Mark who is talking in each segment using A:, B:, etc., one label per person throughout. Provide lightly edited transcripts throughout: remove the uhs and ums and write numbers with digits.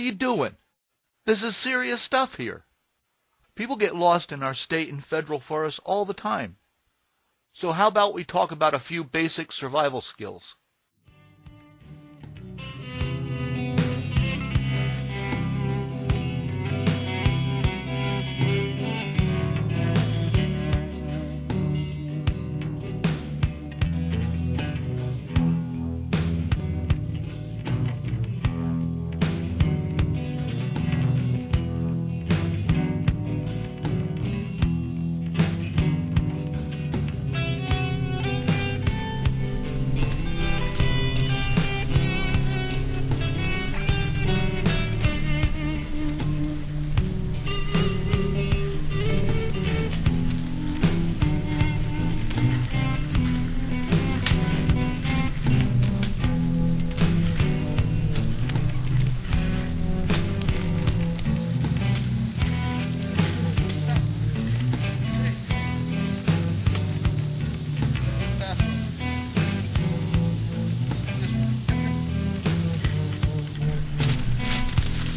A: are you doing? This is serious stuff here. People get lost in our state and federal forests all the time. So how about we talk about a few basic survival skills?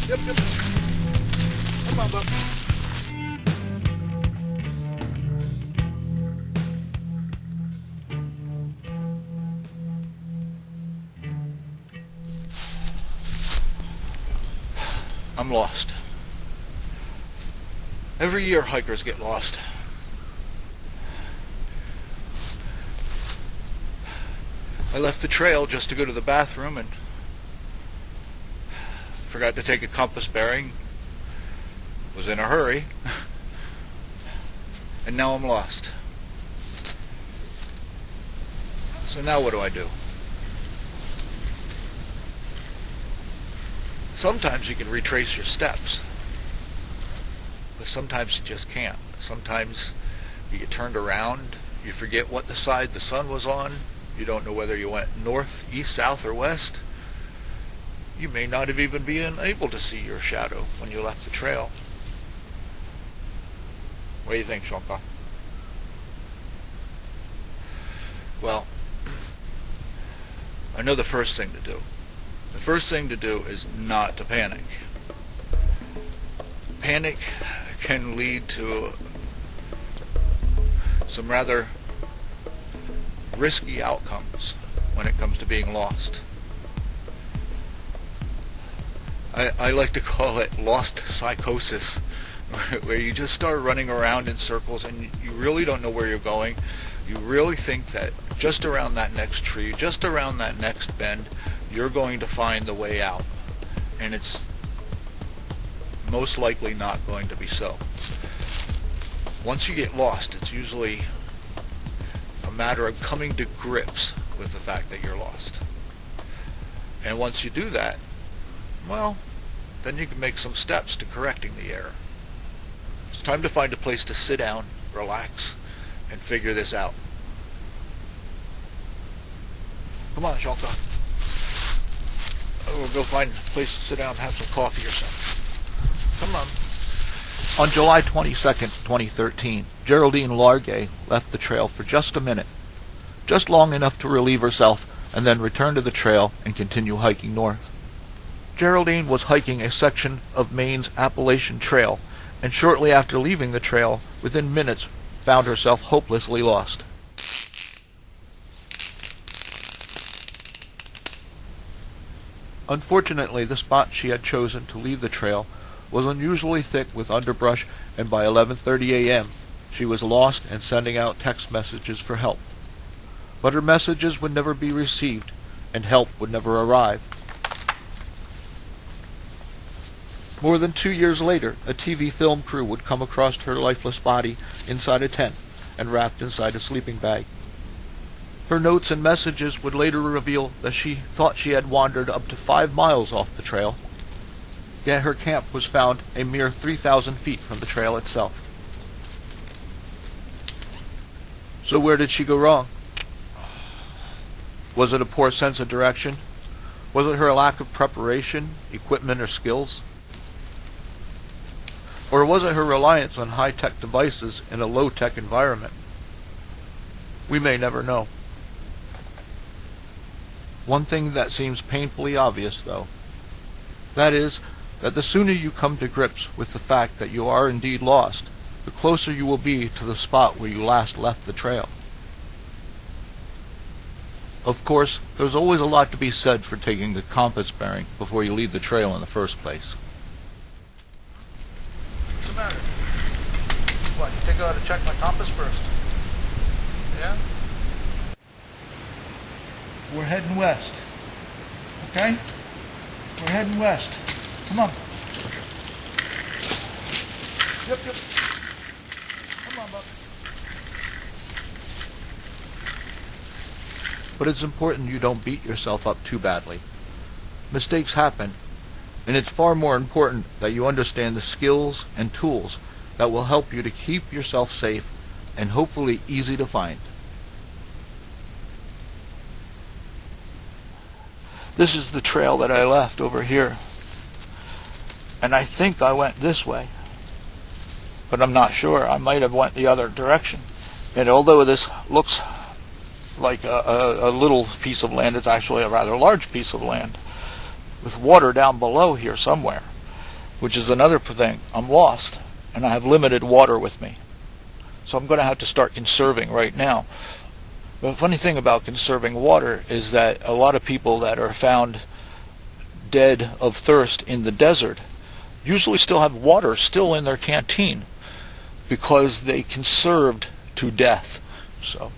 A: Yep. Come on, bub. I'm lost. Every year hikers get lost. I left the trail just to go to the bathroom and forgot to take a compass bearing, was in a hurry, and now I'm lost. So now what do I do? Sometimes you can retrace your steps, but sometimes you just can't. Sometimes you get turned around, you forget what the side the sun was on, you don't know whether you went north, east, south, or west. You may not have even been able to see your shadow when you left the trail. What do you think, Shonka? Well, I know the first thing to do. The first thing to do is not to panic. Panic can lead to some rather risky outcomes when it comes to being lost. I like to call it lost psychosis, where you just start running around in circles and you really don't know where you're going. You really think that just around that next tree, just around that next bend, you're going to find the way out. And it's most likely not going to be so. Once you get lost, it's usually a matter of coming to grips with the fact that you're lost. And once you do that, well, then you can make some steps to correcting the error. It's time to find a place to sit down, relax, and figure this out. Come on, Shonka. We'll go find a place to sit down and have some coffee or something. Come on.
B: On July 22nd, 2013, Geraldine Largay left the trail for just a minute, just long enough to relieve herself and then return to the trail and continue hiking north. Geraldine was hiking a section of Maine's Appalachian Trail, and shortly after leaving the trail, within minutes, found herself hopelessly lost. Unfortunately, the spot she had chosen to leave the trail was unusually thick with underbrush, and by 11:30 a.m., she was lost and sending out text messages for help. But her messages would never be received, and help would never arrive. More than 2 years later, a TV film crew would come across her lifeless body inside a tent and wrapped inside a sleeping bag. Her notes and messages would later reveal that she thought she had wandered up to 5 miles off the trail, yet her camp was found a mere 3,000 feet from the trail itself. So where did she go wrong? Was it a poor sense of direction? Was it her lack of preparation, equipment, or skills? Or was it her reliance on high-tech devices in a low-tech environment? We may never know. One thing that seems painfully obvious, though, that is that the sooner you come to grips with the fact that you are indeed lost, the closer you will be to the spot where you last left the trail. Of course, there's always a lot to be said for taking the compass bearing before you leave the trail in the first place.
C: What's the matter? What, you think I ought to check my compass first? Yeah? We're heading west. Okay? We're heading west. Come on. Yep. Come on, Buck.
B: But it's important you don't beat yourself up too badly. Mistakes happen, and it's far more important that you understand the skills and tools that will help you to keep yourself safe and hopefully easy to find.
A: This is the trail that I left over here. And I think I went this way. But I'm not sure. I might have went the other direction. And although this looks like a little piece of land, it's actually a rather large piece of land with water down below here somewhere, which is another thing. I'm lost and I have limited water with me, so I'm going to have to start conserving right now. The funny thing about conserving water is that a lot of people that are found dead of thirst in the desert usually still have water still in their canteen because they conserved to death. So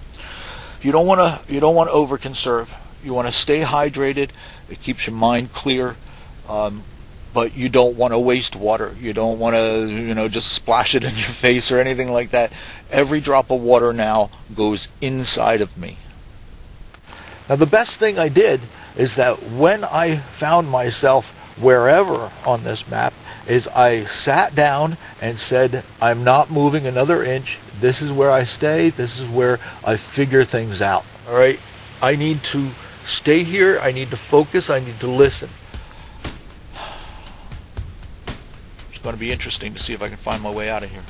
A: you don't want to over conserve. You want to stay hydrated. It keeps your mind clear, but you don't want to waste water. You don't want to just splash it in your face or anything like that. Every drop of water now goes inside of me.
C: Now the best thing I did is that when I found myself wherever on this map is I sat down and said, I'm not moving another inch. This is where I stay. This is where I figure things out. All right? I need to stay here. I need to focus. I need to listen.
A: It's going to be interesting to see if I can find my way out of here.